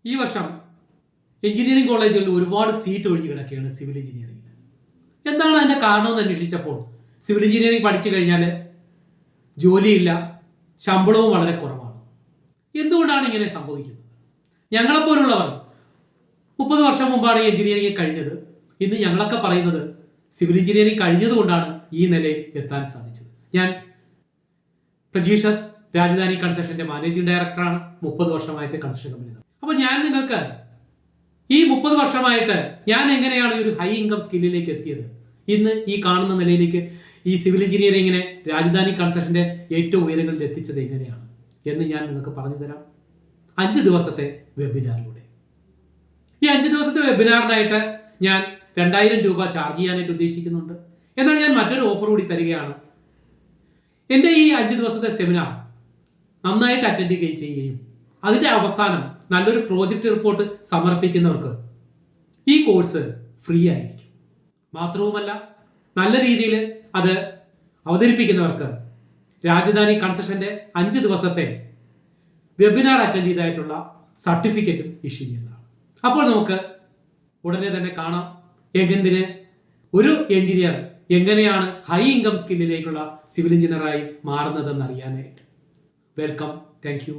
ഈ വർഷം എഞ്ചിനീയറിംഗ് കോളേജുകളിൽ ഒരുപാട് സീറ്റ് ഒഴിഞ്ഞു കിടക്കുകയാണ് സിവിൽ എഞ്ചിനീയറിംഗിന്. എന്താണ് അതിന്റെ കാരണമെന്ന് അന്വേഷിച്ചപ്പോൾ സിവിൽ എഞ്ചിനീയറിംഗ് പഠിച്ചു കഴിഞ്ഞാൽ ജോലിയില്ല, ശമ്പളവും വളരെ കുറവാണ്. എന്തുകൊണ്ടാണ് ഇങ്ങനെ സംഭവിക്കുന്നത്? ഞങ്ങളെപ്പോലുള്ളവർ 30 വർഷം മുമ്പാണ് ഈ എഞ്ചിനീയറിംഗ് കഴിഞ്ഞത്. ഇന്ന് ഞങ്ങളൊക്കെ പറയുന്നത് സിവിൽ എഞ്ചിനീയറിംഗ് കഴിഞ്ഞതുകൊണ്ടാണ് ഈ നിലയിൽ എത്താൻ സാധിച്ചത്. ഞാൻ പ്രജീഷസ് രാജധാനി കൺസ്ട്രക്ഷന്റെ മാനേജിംഗ് ഡയറക്ടറാണ്. 30 വർഷമായിട്ട് കൺസ്ട്രക്ഷൻ കമ്പനി. അപ്പോൾ ഞാൻ നിങ്ങൾക്ക് ഈ 30 വർഷമായിട്ട് ഞാൻ എങ്ങനെയാണ് ഒരു ഹൈ ഇൻകം സ്കില്ലിലേക്ക് എത്തിയത്, ഇന്ന് ഈ കാണുന്ന നിലയിലേക്ക് ഈ സിവിൽ എഞ്ചിനീയറിംഗിനെ രാജധാനി കൺസ്ട്രക്ഷന്റെ ഏറ്റവും ഉയരങ്ങളിൽ എത്തിച്ചത് എങ്ങനെയാണ് എന്ന് ഞാൻ നിങ്ങൾക്ക് പറഞ്ഞു തരാം 5 ദിവസത്തെ വെബിനാറിലൂടെ. ഈ 5 ദിവസത്തെ വെബിനാറിനായിട്ട് ഞാൻ 2000 രൂപ ചാർജ് ചെയ്യാനായിട്ട് ഉദ്ദേശിക്കുന്നുണ്ട്. എന്നാൽ ഞാൻ മറ്റൊരു ഓഫർ കൂടി തരികയാണ്. എൻ്റെ ഈ 5 ദിവസത്തെ സെമിനാർ നന്നായിട്ട് അറ്റൻഡ് ചെയ്യുകയും അതിൻ്റെ അവസാനം നല്ലൊരു പ്രോജക്റ്റ് റിപ്പോർട്ട് സമർപ്പിക്കുന്നവർക്ക് ഈ കോഴ്സ് ഫ്രീ ആയിരിക്കും. മാത്രവുമല്ല, നല്ല രീതിയിൽ അത് അവതരിപ്പിക്കുന്നവർക്ക് രാജധാനി കൺസ്ട്രക്ഷന്റെ 5 ദിവസത്തെ വെബിനാർ അറ്റൻഡ് ചെയ്തതായിട്ടുള്ള സർട്ടിഫിക്കറ്റും ഇഷ്യൂ ചെയ്യുന്നതാണ്. അപ്പോൾ നമുക്ക് ഉടനെ തന്നെ കാണാം എങ്ങനെ ഒരു എഞ്ചിനീയർ എങ്ങനെയാണ് ഹൈ ഇൻകം സ്കില്ലിലേക്കുള്ള സിവിൽ എഞ്ചിനീയറായി മാറുന്നതെന്ന് അറിയാനായിട്ട്. വെൽക്കം. Thank you.